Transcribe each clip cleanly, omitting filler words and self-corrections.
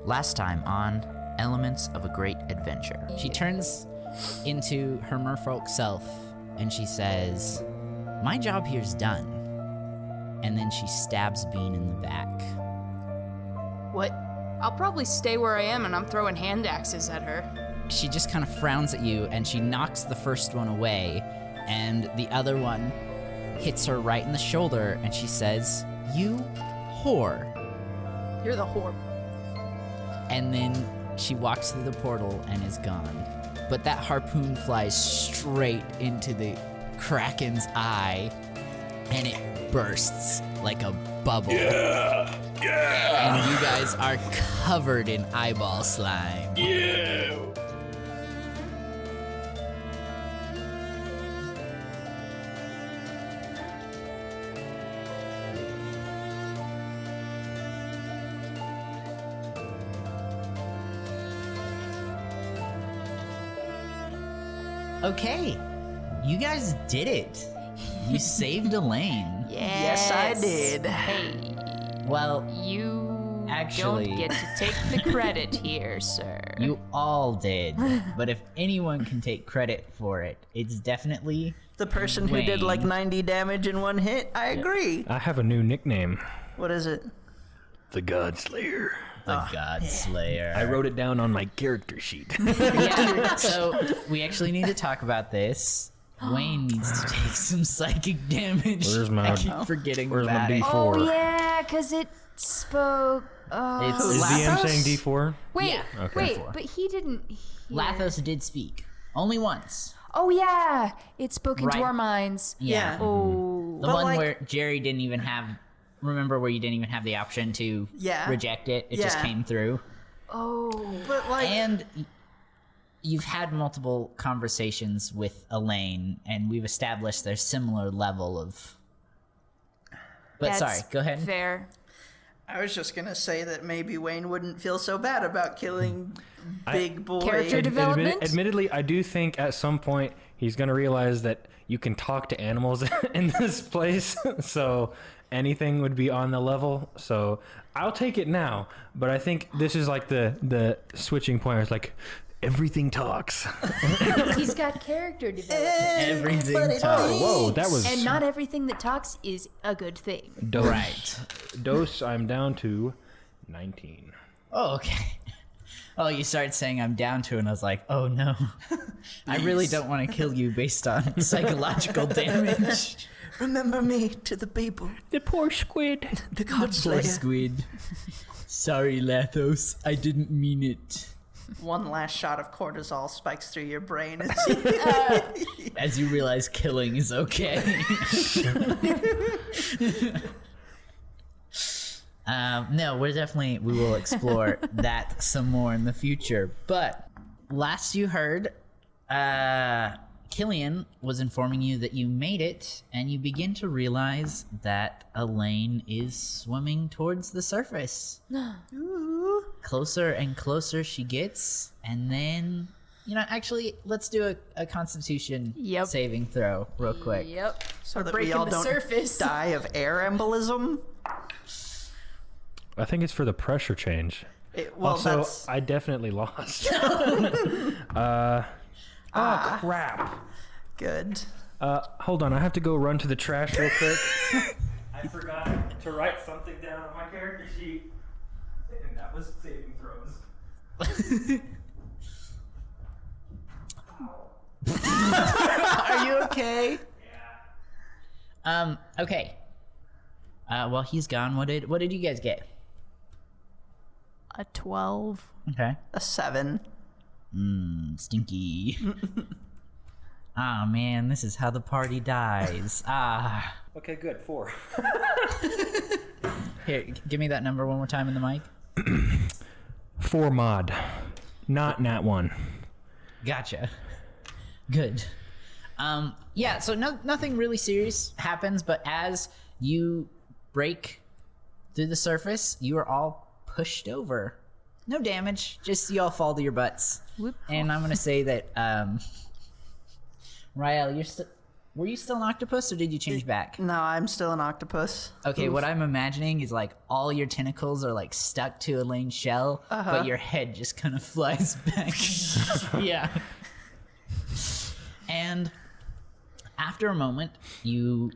Last time on Elements of a Great Adventure. She turns into her merfolk self and she says, "My job here's done." And then she stabs Bean in the back. What? I'll probably stay where I am and I'm throwing hand axes at her. She just kind of frowns at you and she knocks the first one away, and the other one hits her right in the shoulder and she says, "You whore." You're the whore. And then she walks through the portal and is gone. But that harpoon flies straight into the Kraken's eye and it bursts like a bubble. Yeah! And you guys are covered in eyeball slime. Yeah! Okay, you guys did it. You saved Elaine. Yes, I did. Hey, Well, you Actually- don't get to take the credit here, sir. you all did. But if anyone can take credit for it, it's definitely The person who did like Wayne. 90 damage in one hit? I agree. I have a new nickname. What is it? The Godslayer. the God Slayer. I wrote it down on my character sheet. Yeah, so we actually need to talk about this. Wayne needs to take some psychic damage. Where's my- I keep forgetting Where's my about it. D4? Oh, yeah, because it spoke. It's Is DM Lathos? saying D4? Wait, Yeah. Okay. wait, but he didn't. hear. Lathos did speak. Only once. Oh, yeah, it spoke into Right. our minds. Yeah. Oh. The But, one like- where Jerry didn't even have. Remember where you didn't even have the option to Yeah. reject it? It just Yeah. came through. Oh. But like, And you've had multiple conversations with Elaine, and we've established there's similar level of. But That's sorry, go ahead. Fair. I was just gonna say that maybe Wayne wouldn't feel so bad about killing Big Boy. Character development? Admittedly, I do think at some point he's going to realize that you can talk to animals in this place. So anything would be on the level. So I'll take it now. But I think this is like the switching point. It's like everything talks. He's got character development. Everything Everybody talks. thinks. Whoa, that was And not everything that talks is a good thing. dose. Right. Dose, I'm down to 19. Oh, okay. Oh, you started saying I'm down to, and I was like, oh no. I really don't want to kill you based on psychological damage. Remember me to the people. The poor squid. The Poor Godslayer. squid. Sorry, Lathos. I didn't mean it. One last shot of cortisol spikes through your brain. As you realize killing is okay. No, we will explore that some more in the future. But last you heard, Killian was informing you that you made it, and you begin to realize that Elaine is swimming towards the surface. Closer and closer she gets, and then, actually, let's do a Constitution Yep. saving throw real quick. Yep. so that breaking we all the don't surface. die of air embolism. I think it's for the pressure change. Well, also, that's I definitely lost. Crap. good. Hold on, I have to go run to the trash real quick. I forgot to write something down on my character sheet, and that was saving throws. Are you okay? Yeah. Okay. Well, he's gone. What did you guys get? A 12. Okay. A 7. Stinky. Ah, man, this is how the party dies. Ah. Okay, good. 4. Here, give me that number one more time in the mic. 4 mod, not nat 1. Gotcha. Good. Yeah, so nothing really serious happens, but as you break through the surface, you are all pushed over. No damage, just you all fall to your butts. Whoop. And I'm gonna say that Rael, Were you still an octopus, or did you change back? No, I'm still an octopus. Okay, what I'm imagining is like all your tentacles are like stuck to Elaine's shell, but your head just kind of flies back. Yeah. And after a moment, your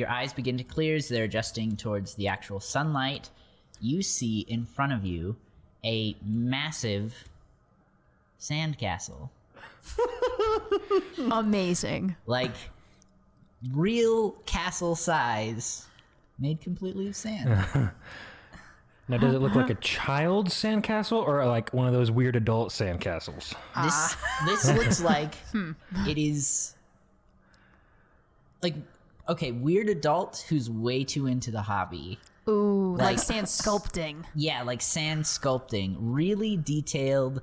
eyes begin to clear as they're adjusting towards the actual sunlight. You see in front of you a massive sandcastle. Amazing. Like real castle size, made completely of sand. Now, does it look like a child's sandcastle or like one of those weird adult sandcastles? This looks like it is like, okay, weird adult who's way too into the hobby. Ooh, like sand sculpting. Yeah, like sand sculpting, really detailed,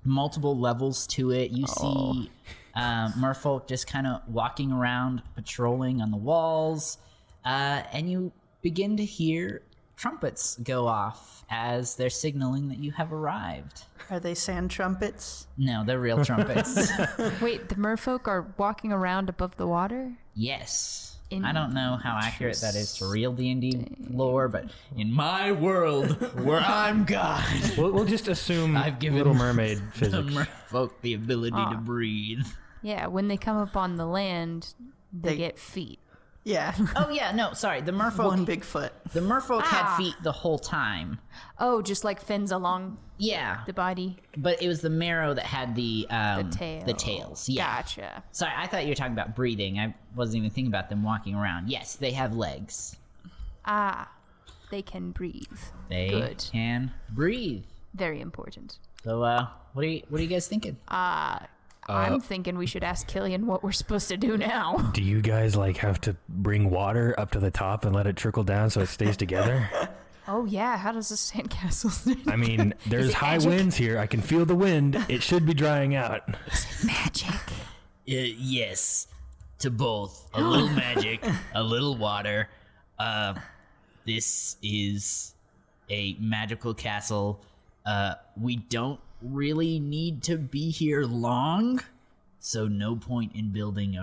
multiple levels to it. You see merfolk just kind of walking around, patrolling on the walls, and you begin to hear trumpets go off as they're signaling that you have arrived. Are they sand trumpets? No, they're real trumpets. Wait, the merfolk are walking around above the water? Yes. I don't know how accurate that is to real D&D lore, but in my world, where I'm God, We'll just assume I've given Little Mermaid the physics. merfolk the ability to breathe. Yeah, when they come up on the land, they get feet. Yeah. Oh yeah, no, sorry. The merfolk One big foot. The merfolk had feet the whole time. Oh, just like fins along Yeah, the body. but it was the marrow that had the tail. the tails. Yeah. Gotcha. Sorry, I thought you were talking about breathing. I wasn't even thinking about them walking around. Yes, they have legs. They can breathe. They Good. can breathe. Very important. So, what are you guys thinking? I'm thinking we should ask Killian what we're supposed to do now. Do you guys like have to bring water up to the top and let it trickle down so it stays together? Oh yeah, how does this sandcastle? I mean, there's it high magic? winds here. I can feel the wind. It should be drying out. Magic. Yes, to both. A little magic, a little water. This is a magical castle. We don't really need to be here long, so no point in building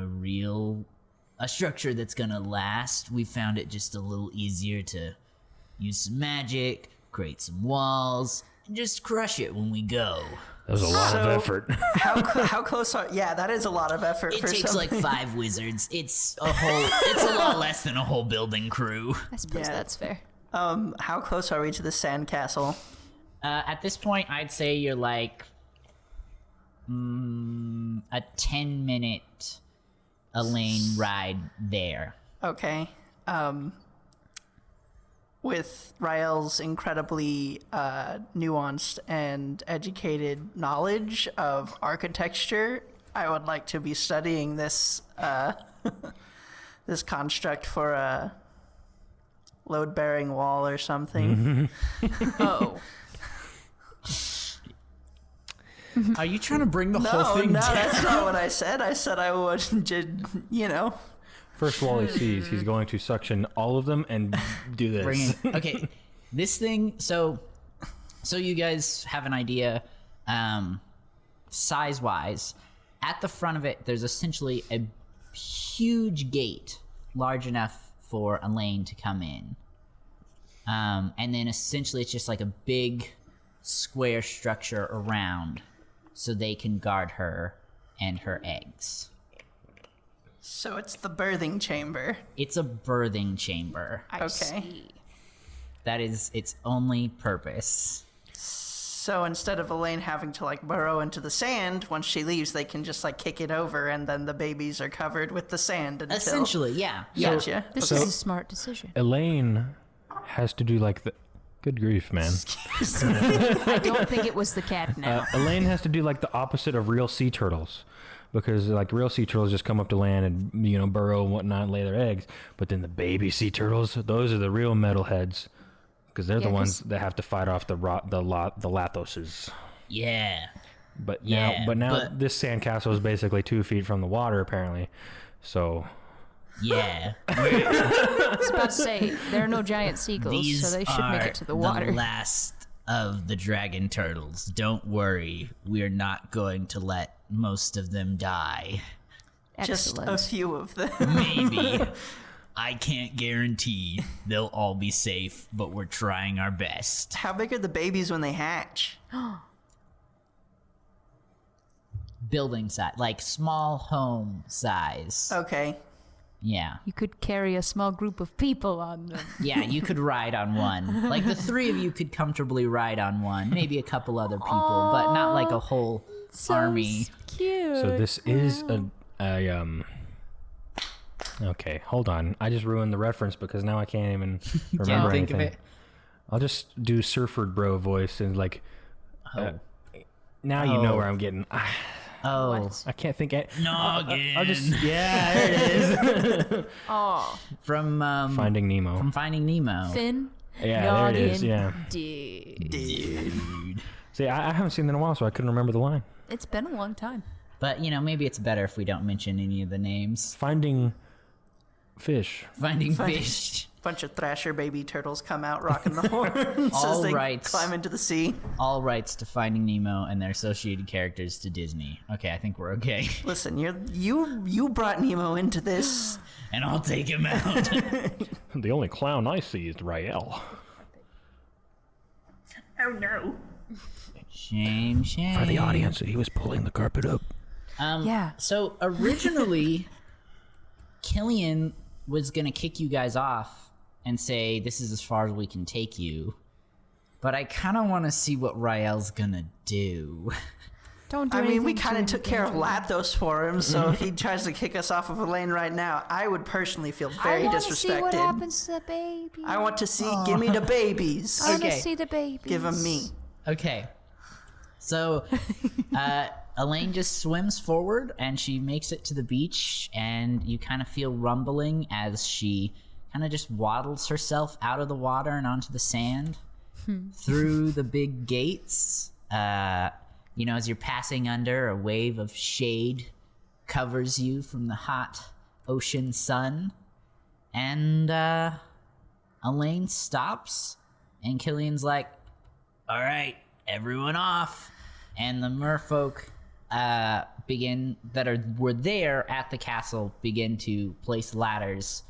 a structure that's gonna last. We found it just a little easier to use some magic, create some walls, and just crush it when we go. That was a lot of effort. How close are? Yeah, that is a lot of effort It for takes something. like 5 wizards. It's a lot less than a whole building crew. I suppose Yeah. that's fair. How close are we to the sandcastle? At this point, I'd say you're like a 10-minute Elaine ride there. Okay. With Rael's incredibly nuanced and educated knowledge of architecture, I would like to be studying this this construct for a load-bearing wall or something. Oh. Are you trying to bring the whole No, thing down? that's not what I said. I said I would, First wall he sees, he's going to suction all of them and do this. Okay, this thing. So you guys have an idea, size-wise. At the front of it, there's essentially a huge gate, large enough for Elaine to come in. And then essentially it's just like a big square structure around so they can guard her and her eggs. So it's the birthing chamber. It's a birthing chamber. I see. That is its only purpose. So instead of Elaine having to like burrow into the sand, once she leaves, they can just like kick it over, and then the babies are covered with the sand until. Essentially, yeah. Gotcha. This is a smart decision. Elaine has to do like the... Good grief, man. I don't think it was the cat now. Elaine has to do like the opposite of real sea turtles. Because like real sea turtles just come up to land and, you know, burrow and whatnot and lay their eggs. But then the baby sea turtles, those are the real metalheads. Because they're the ones that have to fight off the Lathoses. Yeah. But Yeah, now but- this sandcastle is basically 2 feet from the water, apparently. So Yeah. I was about to say, there are no giant seagulls, These so they should are make it to the water. the last of the dragon turtles. Don't worry. We're not going to let most of them die. Just a Excellent. few of them. Maybe. I can't guarantee they'll all be safe, but we're trying our best. How big are the babies when they hatch? Building size, like small home size. Okay. Yeah. You could carry a small group of people on them. Yeah, you could ride on one. Like the three of you could comfortably ride on one. Maybe a couple other people, but not like a whole army. Cute. So this is a Okay, hold on. I just ruined the reference because now I can't even remember Can't think anything. of it. I'll just do Surford Bro voice and like. Now you know where I'm getting. Oh, I can't think. Noggin. I'll just. Yeah, there it is. Oh, from Finding Nemo. from Finding Nemo. Finn. Yeah, there it is. Yeah. Dude. See, I haven't seen that in a while, so I couldn't remember the line. It's been a long time. But maybe it's better if we don't mention any of the names. Finding Fish. Finding Fish. Bunch of Thrasher baby turtles come out rocking the horns All as they rights. climb into the sea. All rights to Finding Nemo and their associated characters to Disney. Okay, I think we're okay. Listen, you brought Nemo into this. And I'll take him out. The only clown I see is Rael. Oh no. Shame. For the audience, he was pulling the carpet up. Yeah. So originally, Killian was gonna kick you guys off and say, this is as far as we can take you. But I kind of want to see what Rael's gonna do. Don't do I mean, we anything kind of to took care of endanger Lathos for him, so if he tries to kick us off of Elaine right now, I would personally feel very I wanna disrespected. see what happens to the baby. I want to see, give me the babies. I want to Okay. see the baby. Give them me. Okay. So, Elaine just swims forward and she makes it to the beach, and you kind of feel rumbling as she kind of just waddles herself out of the water and onto the sand through the big gates. As you're passing under, a wave of shade covers you from the hot ocean sun. And Elaine stops, and Killian's like, all right, everyone off. And the merfolk were there at the castle begin to place ladders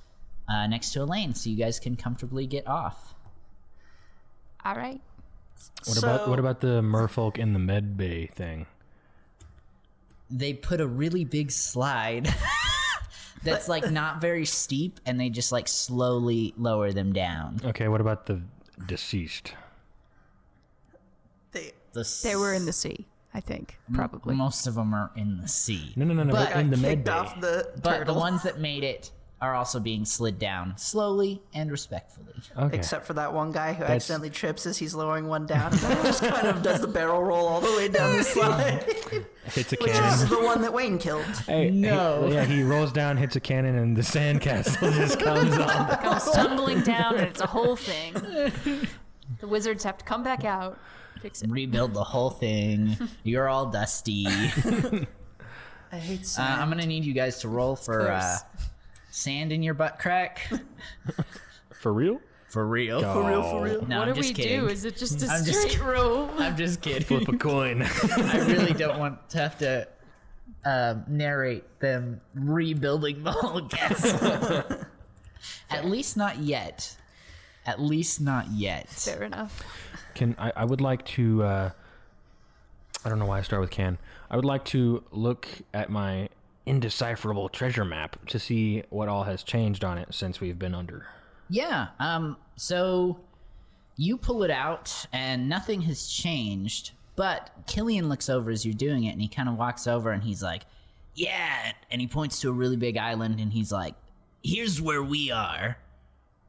next to Elaine so you guys can comfortably get off. All right. What about the merfolk in the med bay thing? They put a really big slide that's like not very steep, and they just like slowly lower them down. Okay, what about the deceased? They were in the sea, I think, probably. Most of them are in the sea. No. But- in the med Kicked bay. off the But turtle. the ones that made it are also being slid down slowly and respectfully. Okay. Except for that one guy who accidentally trips as he's lowering one down, and then just kind of does the barrel roll all the way down the slide. Hits a Which is cannon. the one that Wayne killed. Hey, No. he rolls down, hits a cannon, and the sandcastle just comes on. Comes tumbling down, and it's a whole thing. The wizards have to come back out, fix it. Rebuild the whole thing. You're all dusty. I hate sand. I'm gonna need you guys to roll for course. sand in your butt crack. For real? For real. For real. No, What I'm do just we kidding. do? Is it just a I'm just straight roll? I'm just kidding. Flip a coin. I really don't want to have to narrate them rebuilding the whole castle. At least not yet. At least not yet. Fair enough. I would like to, I don't know why I start with can. I would like to look at my indecipherable treasure map to see what all has changed on it since we've been under. Yeah. So you pull it out and nothing has changed, but Killian looks over as you're doing it and he kind of walks over and he's like, yeah. And he points to a really big island and he's like, here's where we are.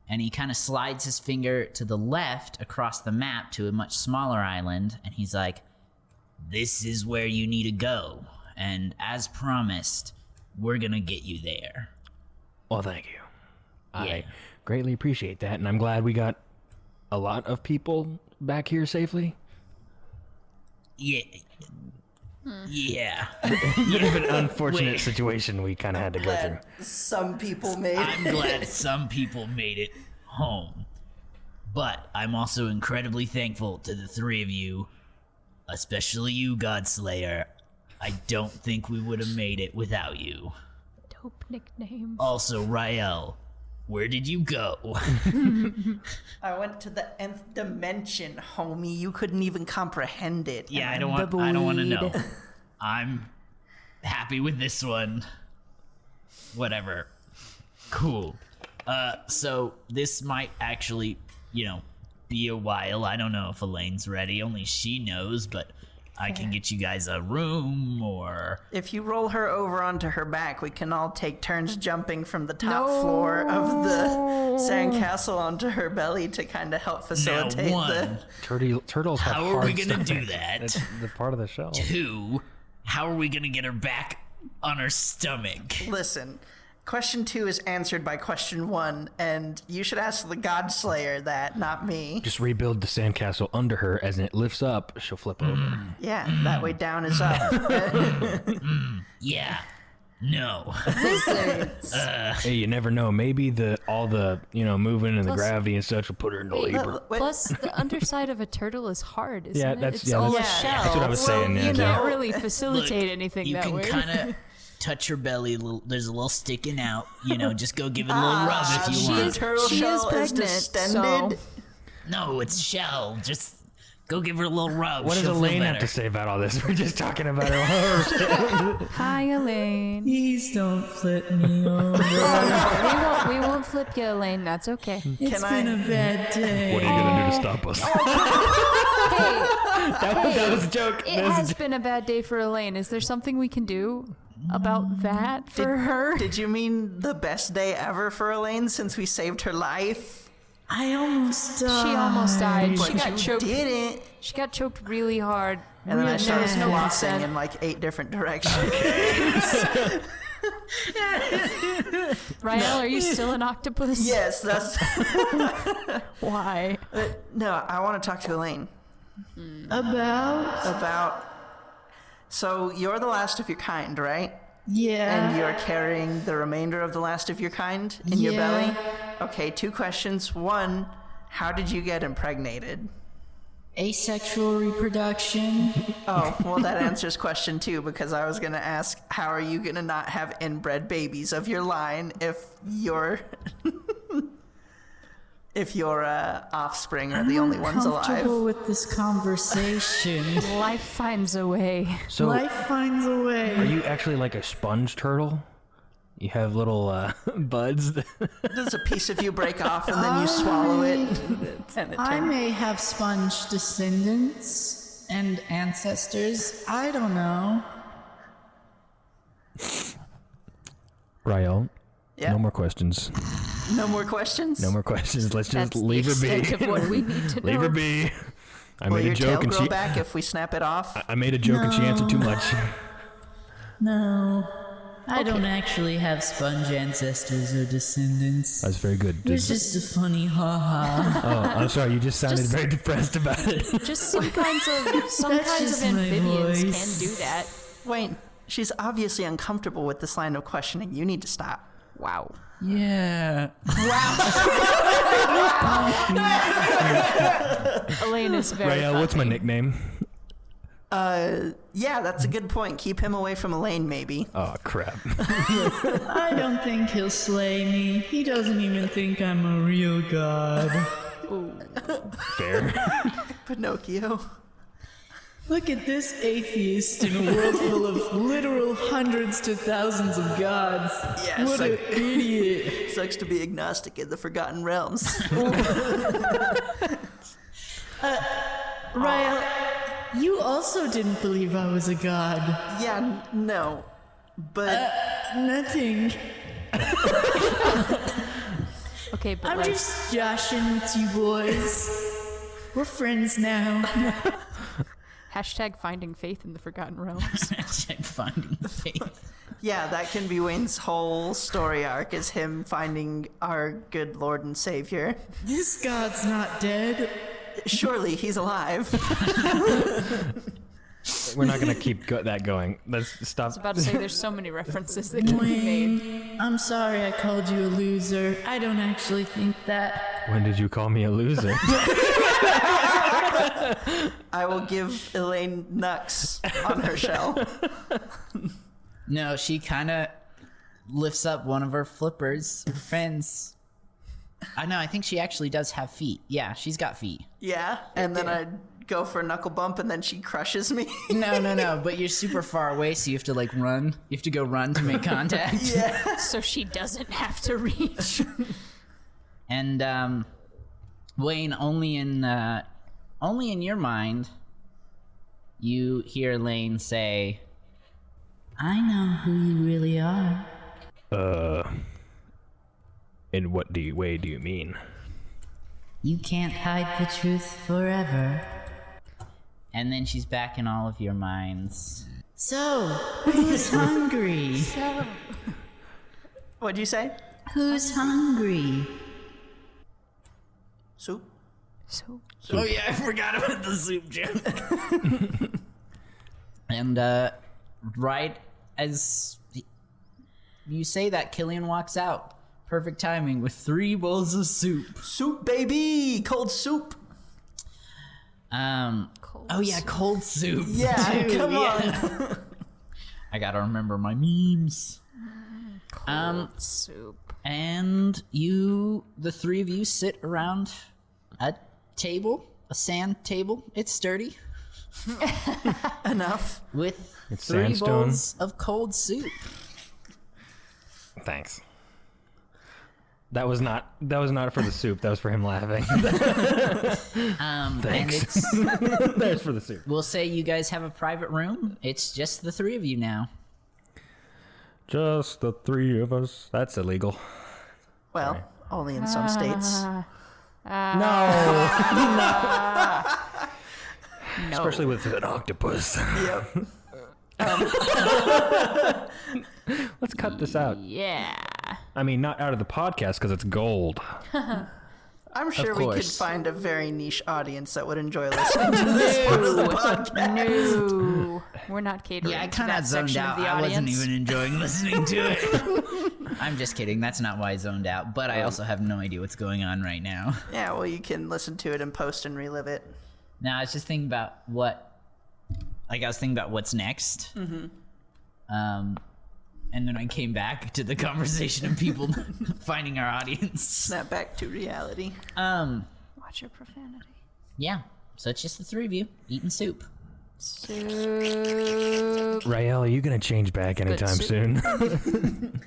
And he kind of slides his finger to the left across the map to a much smaller island. And he's like, this is where you need to go. And as promised, we're going to get you there. Well, thank you. Yeah. I greatly appreciate that, and I'm glad we got a lot of people back here safely. Yeah. Yeah. Bit of an unfortunate situation we kind of had to go through. Some people made I'm glad some people made it home. But I'm also incredibly thankful to the three of you, especially you, Godslayer. I don't think we would have made it without you. Dope nickname. Also, Rael, where did you go? I went to the nth dimension, homie. You couldn't even comprehend it. Yeah, And I don't want to know. I'm happy with this one. Whatever. Cool. So this might actually, be a while. I don't know if Elaine's ready. Only she knows, but I can get you guys a room or... If you roll her over onto her back, we can all take turns jumping from the top floor of the sandcastle onto her belly to kind of help facilitate one, Turtles have how are hard we gonna stomach. do that? It's the part of the shell. 2, how are we gonna get her back on her stomach? Listen, question 2 is answered by question 1, and you should ask the Godslayer that, not me. Just rebuild the sandcastle under her. As it lifts up, she'll flip over. Yeah, that way down is up. Yeah. No. Hey, you never know. Maybe all the moving and the gravity and such will put her into labor. Plus, the underside of a turtle is hard, isn't Yeah, it? that's- It's yeah, all that's- a shell. that's what I was saying, yeah, You yeah. can't really facilitate Look, anything you that can way. kind of touch her belly a little. There's a little sticking out. Just go give it a little rub if you The want. turtle she is shell is pregnant, distended. so- No, it's shell. Just go give her a little rub. What does She'll feel Elaine have better. to say about all this? We're just talking about her. Hi, Elaine. Please don't flip me over. we won't flip you, Elaine. That's okay. It's Can been I- a bad day. What are you gonna do to stop us? that was a joke. It has been a bad day for Elaine. Is there something we can do about that for her? Did you mean the best day ever for Elaine since we saved her life? I almost died. She almost died. She But got you choked. didn't. She got choked really hard. And then I There started was no flossing consent. in like 8 different directions. Rael, are you still an octopus? Yes, that's. Why? No, I want to talk to Elaine About? about. So you're the last of your kind, right? Yeah. And you're carrying the remainder of the last of your kind in your Yeah. belly? Okay, 2 questions. 1, how did you get impregnated? Asexual reproduction. Oh, well, that answers question 2 because I was going to ask, how are you going to not have inbred babies of your line if your offspring are the only ones Comfortable alive? with this conversation. Life finds a way. So, Life finds a way. are you actually like a sponge turtle? You have little buds. Does a piece of you break off and then you swallow it? And it I turns- may have sponge descendants and ancestors. I don't know. Rael, Yeah. no more questions. No more questions? No more questions. Let's just That's leave the her be. extent of what we need to know. Leave her be. I Will made your a tail joke and grow she. back if we snap it off? I made a joke and she answered too much. No. I don't actually have sponge ancestors or descendants. That's very good. It's just a funny ha-ha. Oh, I'm sorry. You just sounded Just- very depressed about it. Just some kinds of That's just my amphibians voice. can do that. Wait, she's obviously uncomfortable with this line of questioning. You need to stop. Wow. Yeah. Elaine is very Rael, what's my nickname? Yeah, that's a good point. Keep him away from Elaine, maybe. Oh, crap. I don't think he'll slay me. He doesn't even think I'm a real god. Fair. Pinocchio. Look at this atheist in a world full of literal hundreds to thousands of gods. Yes, What an idiot. Sucks to be agnostic in the Forgotten Realms. Rael, you also didn't believe I was a god. Yeah, no. But Nothing. Okay, but I'm like, just joshing with you boys. We're friends now. hashtag finding faith in the Forgotten Realms. Hashtag finding the faith. yeah, that can be Wayne's whole story arc is him finding our good Lord and Savior. This god's not dead. Surely he's alive. We're not going to keep that going. Let's stop. I was about to say there's so many references that can be made. Wayne, I'm sorry I called you a loser. I don't actually think that. When did you call me a loser? I will give Elaine Nux on her shell. No, she kind of lifts up one of her flippers, her friends. I know, I think she actually does have feet. Yeah, she's got feet. Yeah, and then I go for a knuckle bump, and then she crushes me. No, but you're super far away, so you have to like run. You have to go run to make contact. Yeah. So she doesn't have to reach. And Wayne, only in your mind, you hear Elaine say, I know who you really are. In what way do you mean? You can't hide the truth forever. and then she's back in all of your minds. So, who's hungry? What'd you say? Who's hungry? Soup? Oh yeah, I forgot about the soup joke. And right as you say that, Killian walks out. Perfect timing with 3 bowls of soup. Soup, baby! Cold soup! Oh yeah, cold soup. Yeah, too, come yeah. on! I gotta remember my memes. Soup. And you, the 3 of you, sit around a table, a sand table. It's sturdy. Enough. With It's 3 sandstone. bowls of cold soup. Thanks. That was not for the soup. That was for him laughing. And Thanks. it's, That's for the soup. we'll say you guys have a private room. It's just the 3 of you now. Just the 3 of us. That's illegal. Well, only in some states. No. No. Especially with an octopus. Yep. Let's cut this out. Yeah. I mean, not out of the podcast because it's gold. I'm sure we could course. find a very niche audience that would enjoy listening to this part of the podcast. No. We're not catering Yeah, I to kind that of zoned section out. of the I audience. wasn't even enjoying listening to it. I'm just kidding. That's not why I zoned out. But I also have no idea what's going on right now. Yeah, well, you can listen to it and post and relive it. Now I was just thinking about I was thinking about what's next. Mm-hmm. And then I came back to the conversation of people finding our audience. Snap back to reality. Watch your profanity. Yeah. So it's just the 3 of you eating soup. Soup. Rael, are you going to change back anytime soup. soon?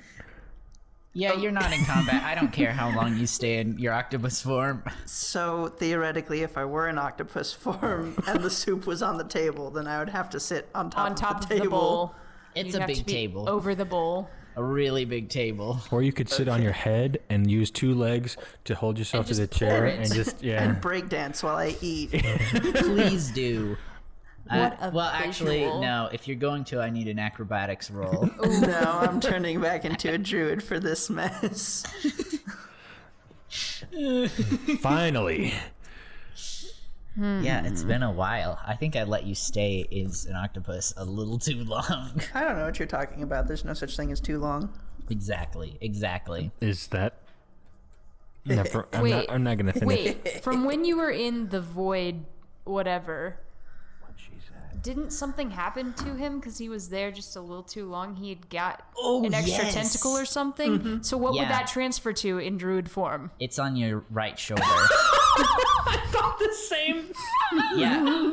Yeah, you're not in combat. I don't care how long you stay in your octopus form. So, theoretically, if I were in octopus form and the soup was on the table, then I would have to sit on top, of the table. bowl. It's You'd a have to big be table. Over the bowl. A really big table. Or you could sit on your head and use 2 legs to hold yourself And to the just pour chair it. and just, yeah. And break dance while I eat. Please do. What a well, actually, visual. no. If you're going to, I need an acrobatics roll. No, I'm turning back into a druid for this mess. Finally. Yeah, it's been a while. I think I let you stay as an octopus a little too long. I don't know what you're talking about. There's no such thing as too long. Exactly. Is that... Never, Wait. I'm not going to finish. Wait, from when you were in the void, whatever, didn't something happen to him because he was there just a little too long? He had got an extra yes. tentacle or something? So what would Yeah. that transfer to in druid form? It's on your right shoulder. The same. Yeah.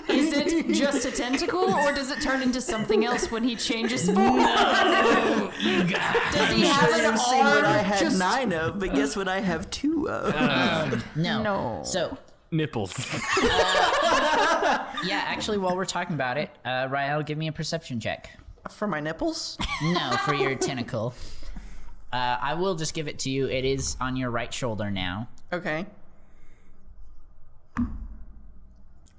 Is it just a tentacle, or does it turn into something else when he changes form? Does he have an I've seen what I arm? had Just 9 of, but guess what I have 2 of? No. No. So, Nipples. yeah, actually, while we're talking about it, Rael, give me a perception check. For my nipples? No, for your tentacle. I will just give it to you. It is on your right shoulder now. Okay.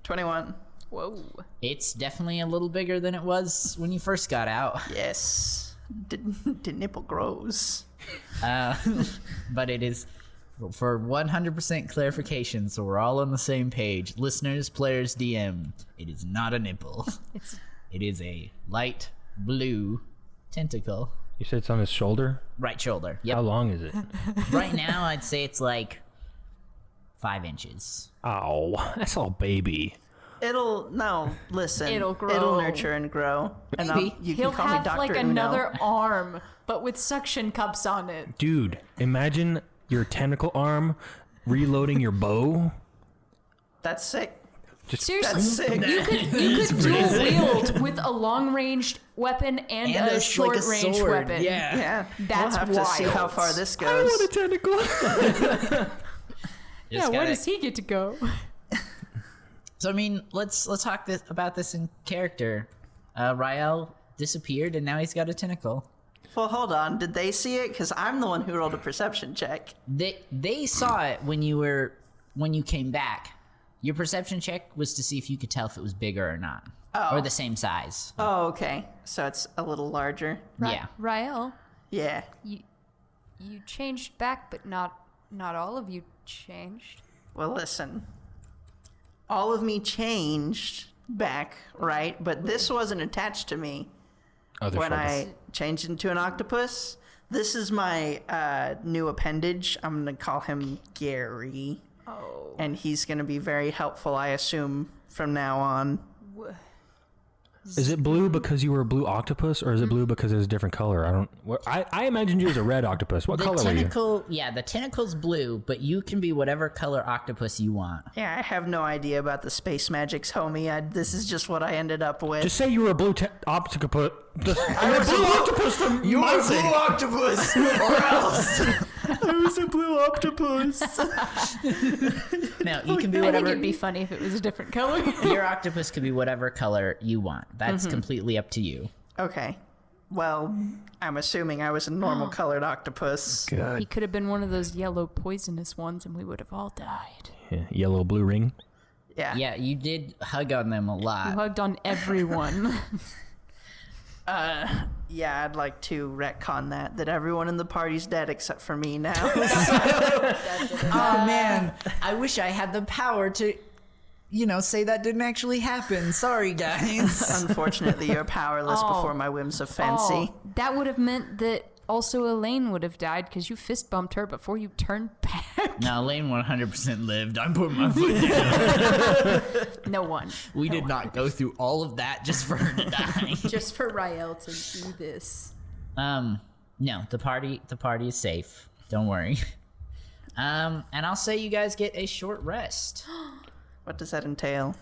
21. Whoa. It's definitely a little bigger than it was when you first got out. Yes. The nipple grows. But it is, for 100% clarification, so we're all on the same page. Listeners, players, DM, it is not a nipple. It is a light blue tentacle. You said it's on his shoulder? Right shoulder. How Yep. long is it? Right now, I'd say it's like 5 inches. Oh, that's all baby. Listen. It'll grow. It'll nurture and grow. And Maybe. you He'll can call me have Dr. like Uno. another arm, but with suction cups on it. Dude, imagine your tentacle arm reloading your bow. That's sick. Seriously, That's sick. you could dual wield with a long-ranged weapon and a like short-range sword. weapon. Yeah. Yeah. That's we'll have to see wild. how far this I goes. want a tentacle. Yeah, where does he get to go? So I mean, let's talk about this in character. Rael disappeared, and now he's got a tentacle. Well, hold on. Did they see it? Because I'm the one who rolled a perception check. They saw it when you came back. Your perception check was to see if you could tell if it was bigger or not, or the same size. Oh, okay. So it's a little larger. Yeah. Rael, Yeah. you changed back, but not all of you changed. Well, listen. All of me changed back, right? But this wasn't attached to me when I changed into an octopus. This is my new appendage. I'm going to call him Gary. Oh. And he's going to be very helpful, I assume, from now on. Is it blue because you were a blue octopus, or is it blue because it's a different color? I imagined you as a red octopus. What color were you? The tentacle's blue, but you can be whatever color octopus you want. Yeah, I have no idea about the space magics, homie. This is just what I ended up with. Just say you were a blue octopus. I was a blue octopus from You are a blue octopus, or else. I was a blue octopus. No, you can be I think whatever. it'd be funny if it was a different color. Your octopus could be whatever color you want. That's completely up to you. Okay. Well, I'm assuming I was a normal colored octopus. He could have been one of those yellow poisonous ones, and we would have all died. Yeah, yellow blue ring. Yeah. Yeah, you did hug on them a You lot. hugged on everyone. Yeah, I'd like to retcon that everyone in the party's dead except for me now. Oh man, I wish I had the power to, say that didn't actually happen. Sorry, guys. Unfortunately, you're powerless before my whims of fancy. Oh, that would have meant that also Elaine would have died because you fist bumped her before you turned back. No, Elaine 100% lived. I'm putting my foot down. No one. We did not go through all of that just for her to die. Just for Rael to do this. No, the party is safe. Don't worry. And I'll say you guys get a short rest. What does that entail?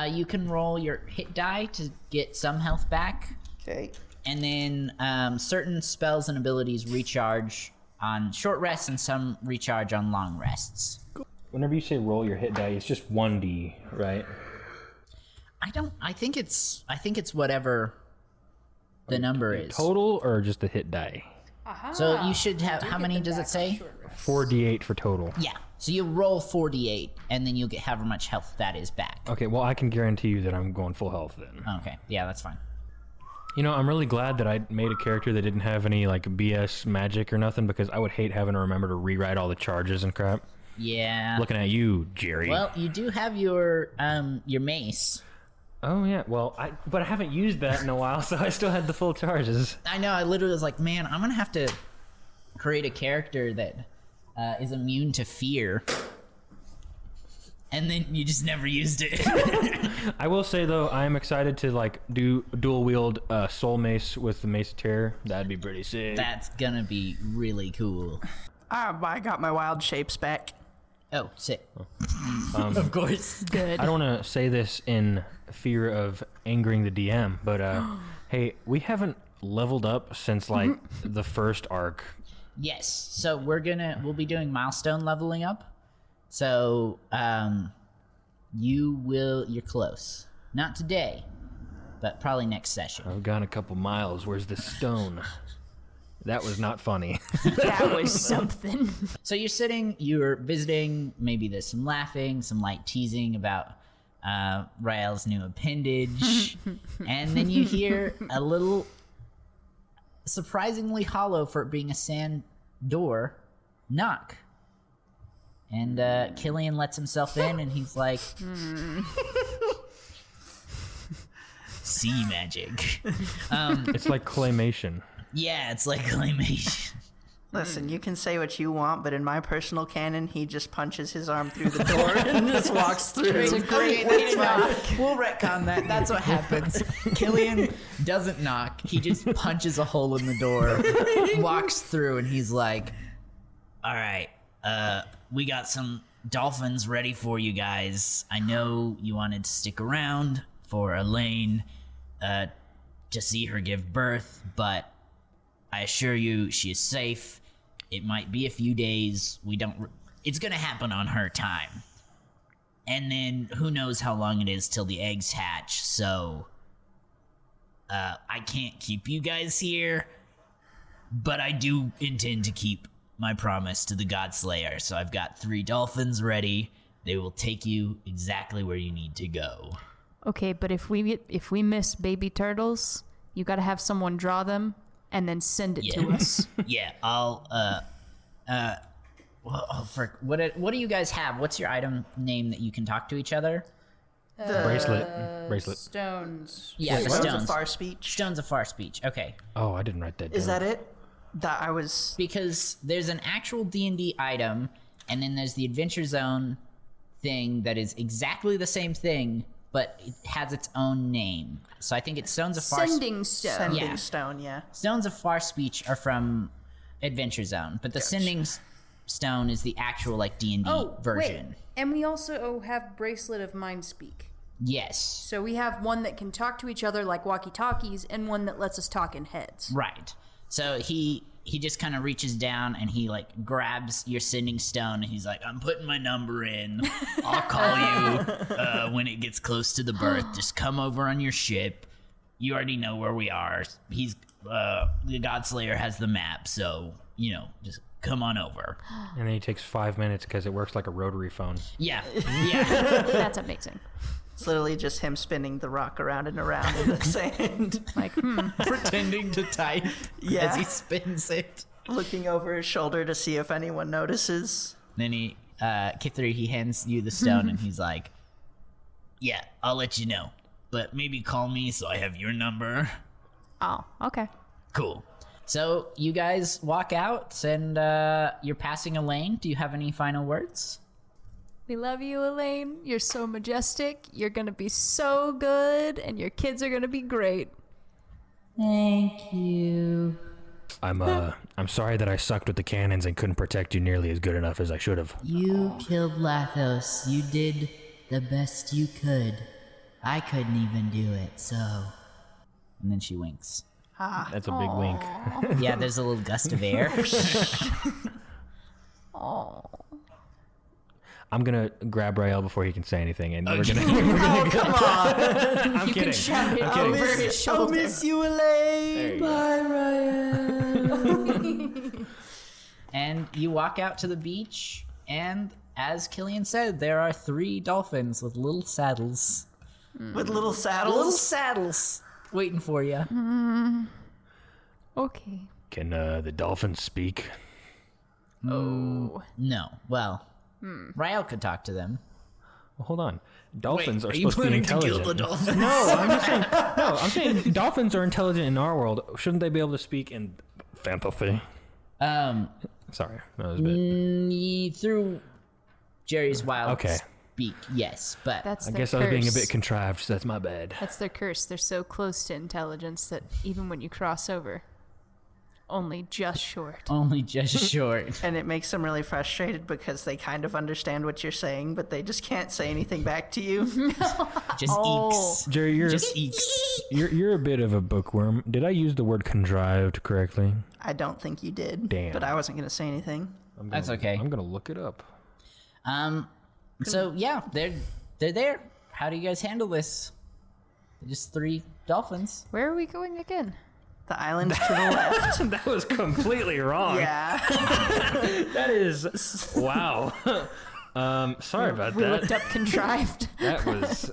You can roll your hit die to get some health back. Okay. And then certain spells and abilities recharge on short rests and some recharge on long rests. Whenever you say roll your hit die, it's just 1d, right? I think it's whatever the number is. Total or just the hit die? So you should have, how many does it say? 4d8 for total. Yeah. So you roll 48 and then you'll get however much health that is back. Okay, well I can guarantee you that I'm going full health then. Okay. Yeah, that's fine. I'm really glad that I made a character that didn't have any like BS magic or nothing, because I would hate having to remember to rewrite all the charges and crap. Yeah. Looking at you, Jerry. Well, you do have your mace. Oh yeah, well but I haven't used that in a while, so I still had the full charges. I know, I literally was like, man, I'm gonna have to create a character that is immune to fear. And then you just never used it. I will say though, I'm excited to like do dual wield soul mace with the mace of terror. That'd be pretty sick. That's gonna be really cool. I got my wild shapes back. Oh, sick. Of course. Good. I don't want to say this in fear of angering the DM, but hey, we haven't leveled up since like the first arc. Yes. So we'll be doing milestone leveling up. So you're close. Not today, but probably next session. I've gone a couple miles. Where's the stone? That was not funny. That was something. So you're visiting, maybe there's some laughing, some light teasing about Rael's new appendage, and then you hear a little surprisingly hollow for it being a sand door knock. And Killian lets himself in, and he's like, sea magic. It's like claymation. Yeah, it's like claymation. Listen, you can say what you want, but in my personal canon, he just punches his arm through the door and just walks through. It's a great way to knock. We'll retcon that. That's what happens. Killian doesn't knock. He just punches a hole in the door, walks through, and he's like, All right, we got some dolphins ready for you guys. I know you wanted to stick around for Elaine to see her give birth, but I assure you she is safe. It might be a few days. It's gonna happen on her time. And then who knows how long it is till the eggs hatch, so I can't keep you guys here, but I do intend to keep my promise to the Godslayer. So I've got 3 dolphins ready. They will take you exactly where you need to go. Okay, but if we miss baby turtles, you gotta have someone draw them and then send it to us. Yeah, I'll what do you guys have? What's your item name that you can talk to each other? Bracelet. Stones. Yeah, the Stones stones. of far speech. Stones of far speech. Okay. Oh, I didn't write that down. Is that it? That I was. Because there's an actual D&D item, and then there's the Adventure Zone thing that is exactly the same thing, but it has its own name. So I think it's Stones of Far Sending stone. Sending Yeah. stone, yeah. Stones of Far Speech are from Adventure Zone, but the Sending Stone is the actual like D&D version. Wait. And we also have Bracelet of Mind Speak. Yes. So we have one that can talk to each other like walkie-talkies and one that lets us talk in heads. Right. So he just kind of reaches down and he like grabs your sending stone and he's like, I'm putting my number in. I'll call you when it gets close to the birth. Just come over on your ship. You already know where we are. He's the Godslayer has the map, so just come on over. And then he takes 5 minutes because it works like a rotary phone. Yeah. That's amazing. It's literally just him spinning the rock around and around in the sand. Like, pretending to type Yeah. as he spins it. Looking over his shoulder to see if anyone notices. Then Kithri, he hands you the stone and he's like, yeah, I'll let you know. But maybe call me so I have your number. oh, okay. Cool. So you guys walk out and you're passing Elaine. Do you have any final words? We love you, Elaine. You're so majestic. You're gonna be so good, and your kids are gonna be great. Thank you. I'm sorry that I sucked with the cannons and couldn't protect you nearly as good enough as I should have. You killed Lathos. You did the best you could. I couldn't even do it, so. And then she winks. That's a big wink. Yeah, there's a little gust of air. I'm gonna grab Rael before he can say anything, and we're gonna. Oh, come on. I'm kidding. Shout it I'm kidding. over his shoulder. I'll miss you, Elaine. Bye, Rael. And you walk out to the beach, and as Killian said, there are 3 dolphins with little saddles. With little saddles. Little saddles waiting for you. Okay. Can the dolphins speak? Oh. No, well, Rael could talk to them. Well, hold on. Dolphins Wait, are are you supposed to be planning to kill intelligent. the dolphins? I'm saying dolphins are intelligent in our world. Shouldn't they be able to speak in fantasy? Sorry, that was a bit. Through Jerry's wild Okay. speak, yes, but That's I their guess curse. I was being a bit contrived, so that's my bad. That's their curse. They're so close to intelligence that even when you cross over, only just short. only just short. And it makes them really frustrated because they kind of understand what you're saying, but they just can't say anything back to you. Just eeks. Jerry, you're Just eeks. you're a bit of a bookworm. Did I use the word contrived correctly? I don't think you did. Damn. But I wasn't going to say anything. That's okay. I'm gonna look it up. So yeah, they're there. How do you guys handle this? Just 3 dolphins. Where are we going again? The island to the left. That was completely wrong. Yeah. That is wow. Sorry about We that. looked up contrived. That was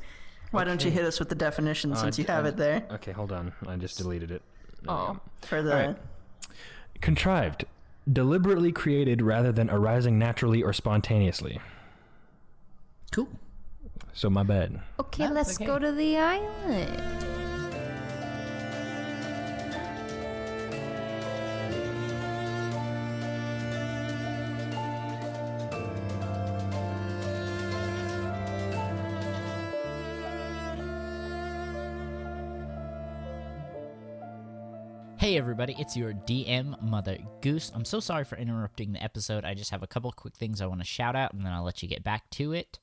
Why don't you hit us with the definition since you have it there? okay. Hold on, I just deleted it. Oh. For the. Alright. Contrived, deliberately created rather than arising naturally or spontaneously. Cool. So my bad. Okay, That's let's okay. go to the island. Hey everybody, it's your DM, MotherGoose. I'm so sorry for interrupting the episode. I just have a couple quick things I want to shout out, and then I'll let you get back to it.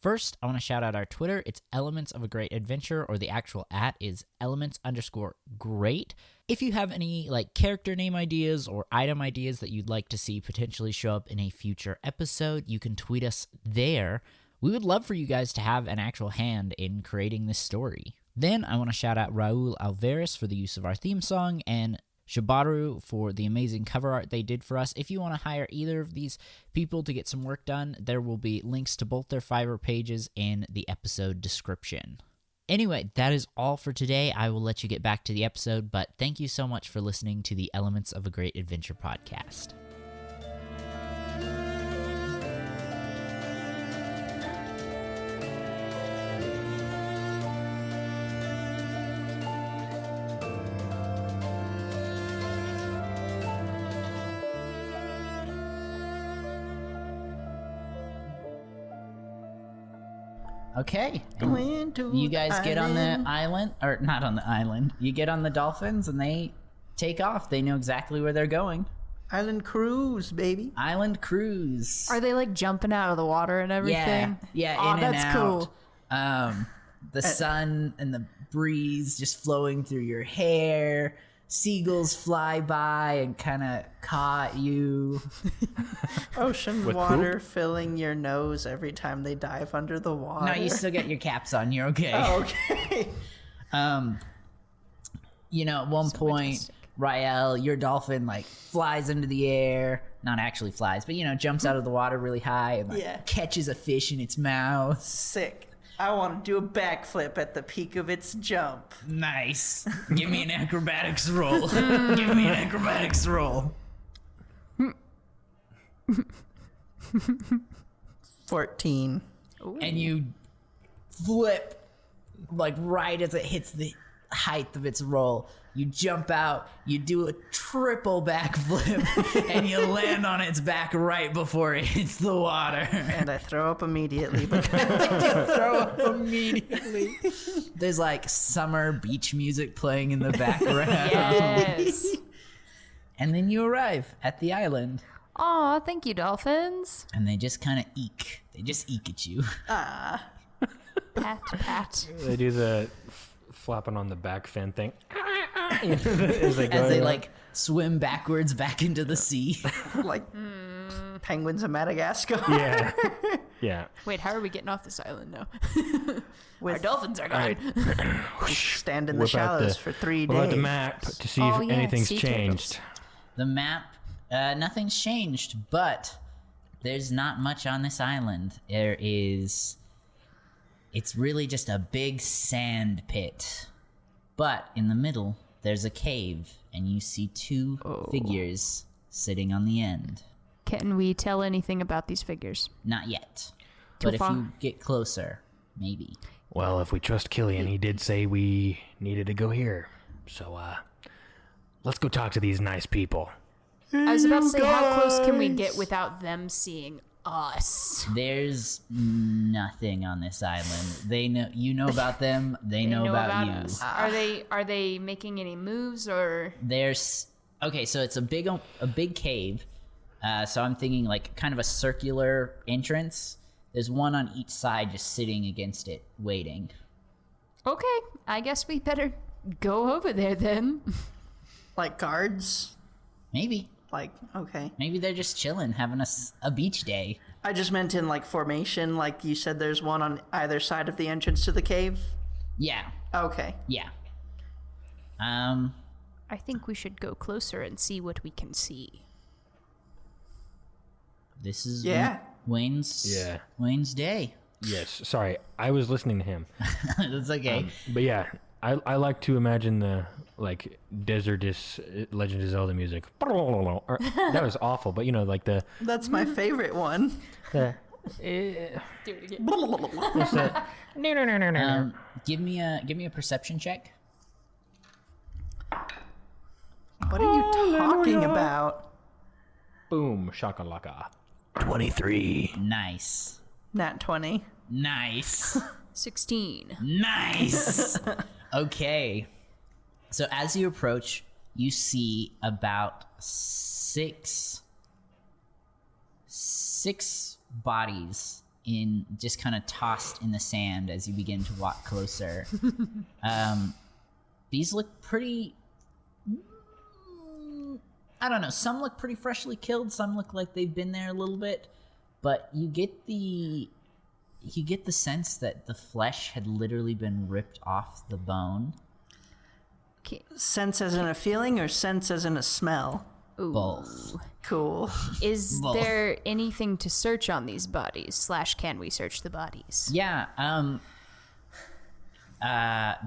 First, I want to shout out our Twitter. It's Elements of a Great Adventure, or the actual @ is elements_great. If you have any character name ideas or item ideas that you'd like to see potentially show up in a future episode, you can tweet us there. We would love for you guys to have an actual hand in creating this story. Then I want to shout out Raul Alvarez for the use of our theme song and Shabaru for the amazing cover art they did for us. If you want to hire either of these people to get some work done, there will be links to both their Fiverr pages in the episode description. Anyway, that is all for today. I will let you get back to the episode, but thank you so much for listening to the Elements of a Great Adventure podcast. Okay, you guys get on the island, or not on the island, you get on the dolphins and they take off. They know exactly where they're going. Island cruise, baby. Island cruise. Are they jumping out of the water and everything? Yeah, Aw, in and that's out. cool. The sun and the breeze just flowing through your hair. Seagulls fly by and kind of caw at you. Ocean With water poop? filling your nose every time they dive under the water. No, you still get your caps on. You're okay. Oh, okay. At one point, majestic. Rael, your dolphin, flies into the air. Not actually flies, but, jumps out of the water really high and, Yeah. catches a fish in its mouth. Sick. I want to do a backflip at the peak of its jump. Nice. Give me an acrobatics roll. Give me an acrobatics roll. 14. And you flip, right as it hits the height of its roll. You jump out, you do a triple backflip, and you land on its back right before it hits the water. And I throw up immediately. Because Throw up immediately. There's summer beach music playing in the background. Yes. And then you arrive at the island. Aw, thank you, dolphins. And they just kind of eek. They just eek at you. Pat, pat. They do the flapping on the back fin thing. As they, As they swim backwards back into the sea. like penguins of Madagascar. Yeah. Yeah. Wait, how are we getting off this island now? Our With dolphins are gone. stand in the Whip out shallows for 3 days. Pull out the map to see Oh, if yeah, anything's sea changed. turtles. The map, nothing's changed, but there's not much on this island. It's really just a big sand pit. But in the middle, there's a cave, and you see two figures sitting on the end. Can we tell anything about these figures? Not yet. Too But far? if you get closer, maybe. Well, if we trust Killian, he did say we needed to go here. So, let's go talk to these nice people. I was about to say, how close can we get without them seeing us? There's nothing on this island. They know you know about them. They know about you. us. Are they making any moves or? There's so it's a big cave. So I'm thinking kind of a circular entrance. There's one on each side just sitting against it, waiting. Okay, I guess we better go over there then. Like guards? Maybe Okay. Maybe they're just chilling, having a beach day. I just meant in formation, like you said there's one on either side of the entrance to the cave. Yeah, Okay. yeah. I think we should go closer and see what we can see. This is Yeah. Wayne's day. Yes. Sorry, I was listening to him. That's okay. But yeah, I like to imagine the desertous Legend of Zelda music. That was awful, but the That's my favorite one. Do it again. what's that? Give me a perception check. What are you talking about? Boom, shakalaka. 23. Nice. Nat 20. Nice. 16. Nice. Okay. So as you approach, you see about six bodies in just kind of tossed in the sand as you begin to walk closer. These look pretty, I don't know, some look pretty freshly killed, some look like they've been there a little bit, but you get the sense that the flesh had literally been ripped off the bone. Sense as in a feeling or sense as in a smell? Ooh. Both. Cool. Is Both. there anything to search on these bodies? / can we search the bodies? Yeah,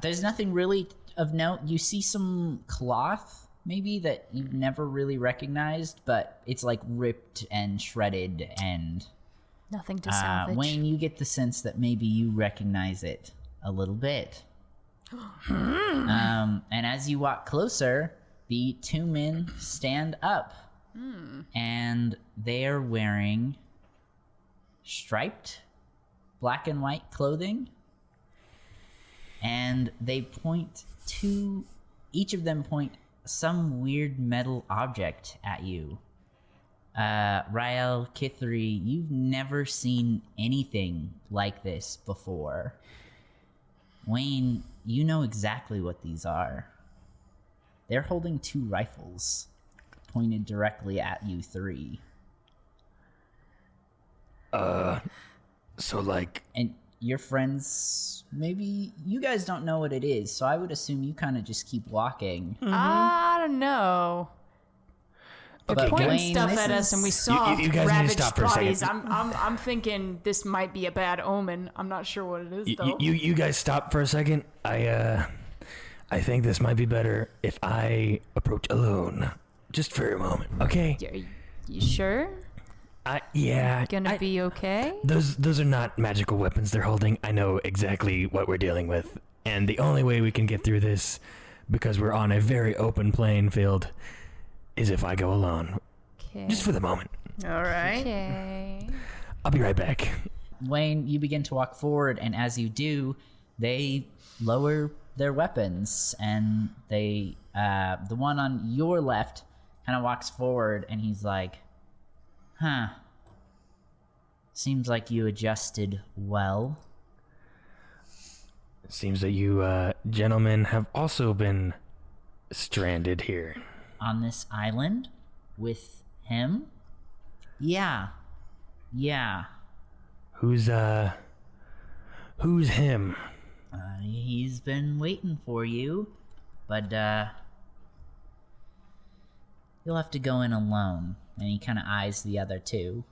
there's nothing really of note. You see some cloth, maybe, that you've never really recognized, but it's like ripped and shredded, and Nothing to salvage. Wayne, you get the sense that maybe you recognize it a little bit. And as you walk closer, the two men stand up, and they are wearing striped black and white clothing, and they point to, each of them point some weird metal object at you. Rael, Kithri, you've never seen anything like this before. Wayne, you know exactly what these are. They're holding 2 rifles pointed directly at you 3. So like, And your friends, maybe you guys don't know what it is, so I would assume you kind of just keep walking. I don't know. But Pointing Wayne, stuff this at us, and we is- saw you guys need to ravaged stop for a second. bodies. I'm thinking this might be a bad omen. I'm not sure what it is though. you guys stop for a second. I think this might be better if I approach alone, just for a moment. Okay? You sure? Yeah. Gonna be okay? Those are not magical weapons they're holding. I know exactly what we're dealing with, and the only way we can get through this, because we're on a very open playing field, is if I go alone. Okay. Just for the moment. All right. Okay. I'll be right back. Wayne, you begin to walk forward, and as you do, they lower their weapons, and they, the one on your left kind of walks forward, and he's like, huh, seems like you adjusted well. Seems that you gentlemen have also been stranded here. On this island with him? Yeah. Who's him? He's been waiting for you, but you'll have to go in alone. And he kind of eyes the other 2.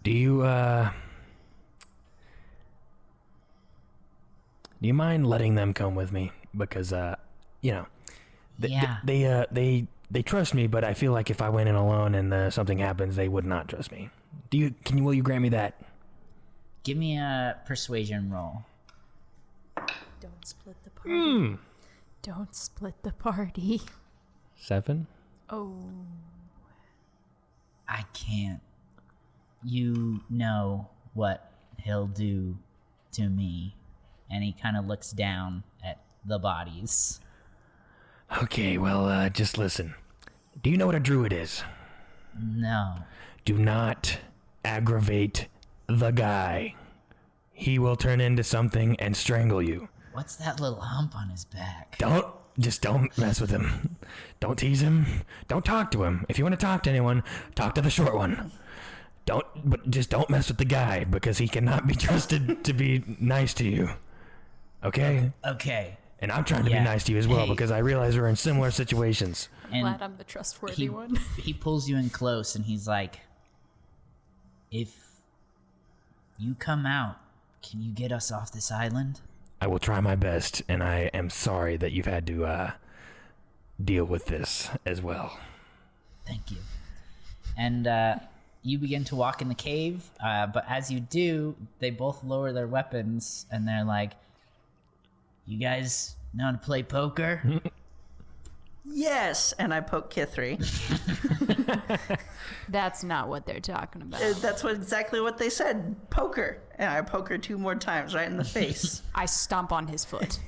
Do you mind letting them come with me? Because you know, they trust me, but I feel like if I went in alone and something happens, they would not trust me. Will you grant me that? Give me a persuasion roll. Don't split the party. Don't split the party. 7. Oh. I can't. You know what he'll do to me. And he kind of looks down at the bodies. Okay, well, just listen. Do you know what a druid is? No. Do not aggravate the guy. He will turn into something and strangle you. What's that little hump on his back? Don't mess with him. Don't tease him. Don't talk to him. If you want to talk to anyone, talk to the short one. Just don't mess with the guy, because he cannot be trusted to be nice to you. Okay? Okay. And I'm trying to be nice to you as well, Hey. because I realize we're in similar situations. And Glad I'm the trustworthy one. he pulls you in close and he's like, if you come out, can you get us off this island? I will try my best, and I am sorry that you've had to deal with this as well. Thank you. And you begin to walk in the cave, but as you do, they both lower their weapons, and they're like, you guys know how to play poker? Yes, and I poke Kithri. That's not what they're talking about. That's exactly what they said. Poker. And I poke her 2 more times right in the face. I stomp on his foot.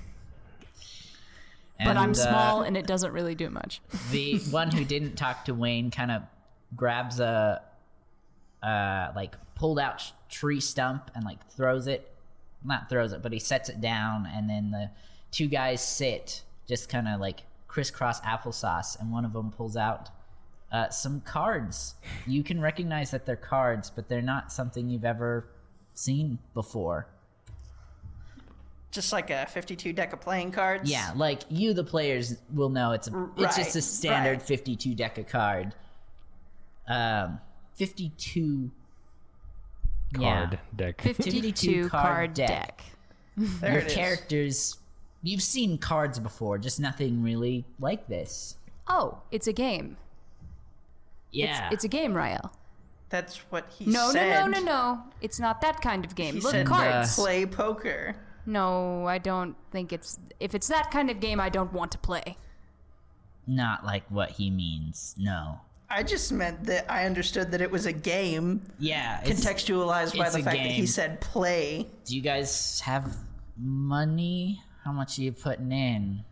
But I'm small and it doesn't really do much. The one who didn't talk to Wayne kind of grabs a pulled out tree stump and throws it. Not throws it, but he sets it down, and then the two guys sit just kind of crisscross applesauce, and one of them pulls out some cards. You can recognize that they're cards, but they're not something you've ever seen before. Just like a 52 deck of playing cards? Yeah, you, the players, will know it's just a standard 52 deck of card. 52 card deck. 52 card deck. There Your it is. characters, you've seen cards before, just nothing really like this. Oh, it's a game. Yeah. It's a game, Rael. That's what he No, said. no. It's not that kind of game. He Look, said cards. play poker. No, I don't think it's... If it's that kind of game, I don't want to play. Not like what he means, no. I just meant that I understood that it was a game. Yeah. Contextualized by it's the a fact that he game. said play. Do you guys have money? How much are you putting in?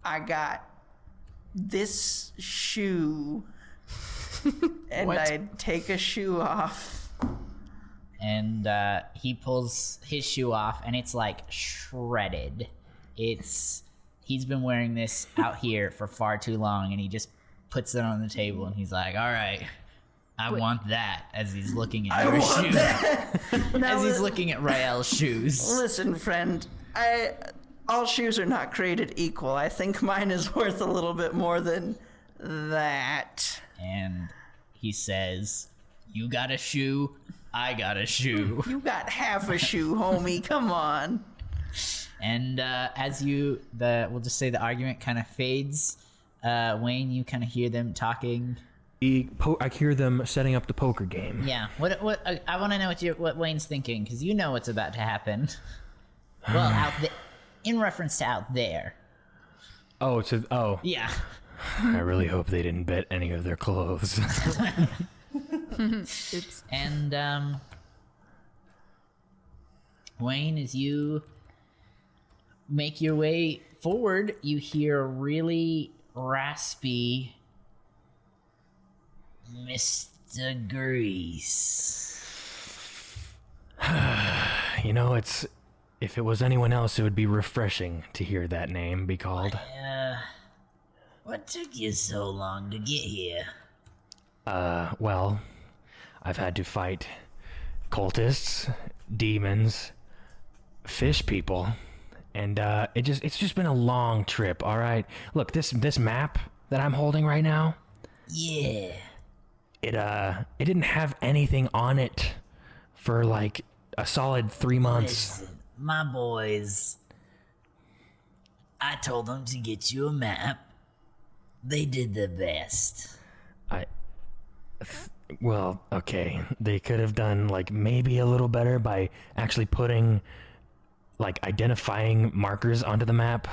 I got this shoe. And What? I take a shoe off. And he pulls his shoe off, and it's shredded. He's been wearing this out here for far too long, and he just puts it on the table, and he's like, all right, I want that, as he's looking at your shoe. As he's looking at Rael's shoes. Listen, friend, all shoes are not created equal. I think mine is worth a little bit more than that. And he says, you got a shoe, I got a shoe. You got half a shoe, homie. Come on. And as we'll just say the argument kind of fades, Wayne, you kind of hear them talking. I hear them setting up the poker game. Yeah. What? I want to know what Wayne's thinking, because you know what's about to happen. Well, in reference to out there. Oh. Yeah. I really hope they didn't bet any of their clothes. And Wayne, as you make your way forward, you hear a really raspy Mr. Grease. You know, if it was anyone else, it would be refreshing to hear that name be called. What took you so long to get here? Well, I've had to fight cultists, demons, fish people, and it's just been a long trip. All right, look, this map that I'm holding right now. Yeah. It didn't have anything on it for a solid 3 months. Listen, my boys, I told them to get you a map. They did their best. Well, okay, they could have done maybe a little better by actually putting identifying markers onto the map.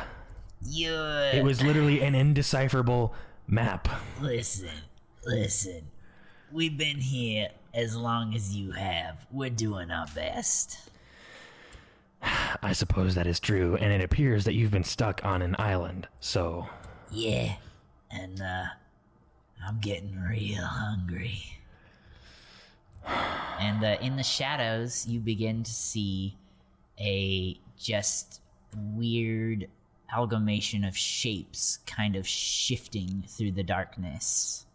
It was literally an indecipherable map. Listen. We've been here as long as you have. We're doing our best. I suppose that is true, and it appears that you've been stuck on an island, so... Yeah, and I'm getting real hungry. And in the shadows, you begin to see a just weird amalgamation of shapes kind of shifting through the darkness.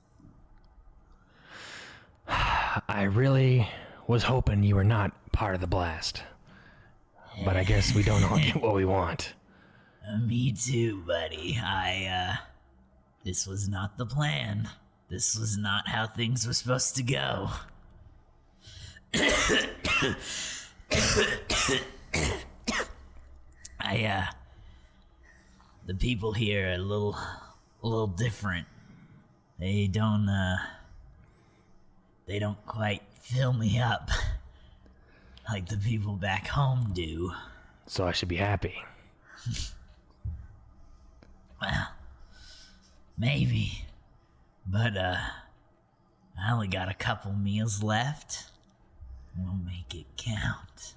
I really was hoping you were not part of the blast. But I guess we don't all get what we want. Me too, buddy. This was not the plan. This was not how things were supposed to go. The people here are a little different. They don't quite fill me up like the people back home do. So I should be happy. Well, maybe. But, I only got a couple meals left. We'll make it count.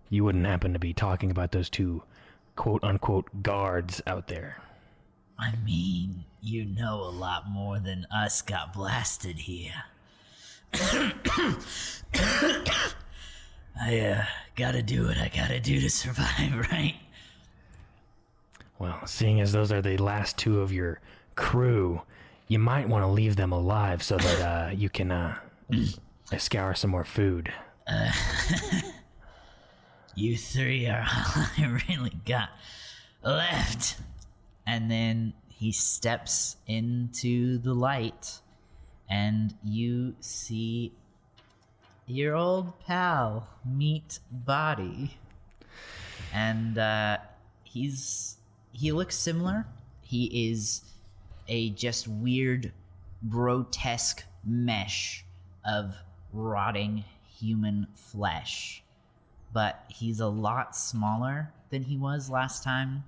You wouldn't happen to be talking about those two quote-unquote guards out there. I mean, you know a lot more than us got blasted here. I gotta do what I gotta do to survive, right? Well, seeing as those are the last two of your crew, you might want to leave them alive so that you can scour some more food. You three are all I really got left. And then he steps into the light, and you see your old pal, Meat Body. And he looks similar. He is a just weird, grotesque mesh of rotting human flesh. But he's a lot smaller than he was last time.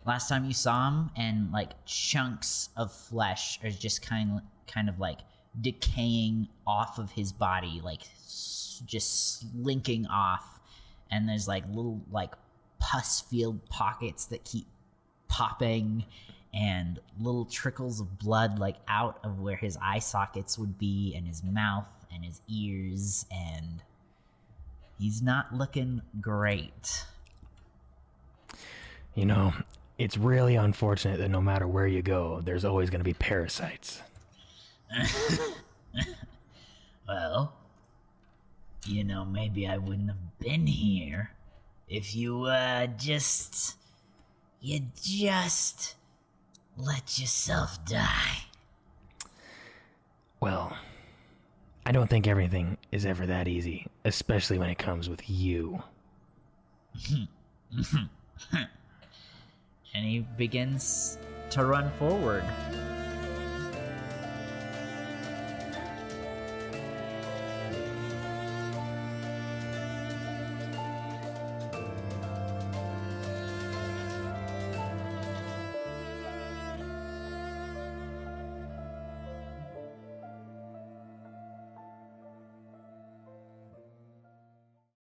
Last time you saw him, and like chunks of flesh are just kind of like decaying off of his body, like just slinking off. And there's like little like pus-filled pockets that keep popping, and little trickles of blood like out of where his eye sockets would be, and his mouth and his ears, and he's not looking great. You know, it's really unfortunate that no matter where you go, there's always going to be parasites. Well, you know, maybe I wouldn't have been here if you just let yourself die. Well, I don't think everything is ever that easy, especially when it comes with you. And he begins to run forward.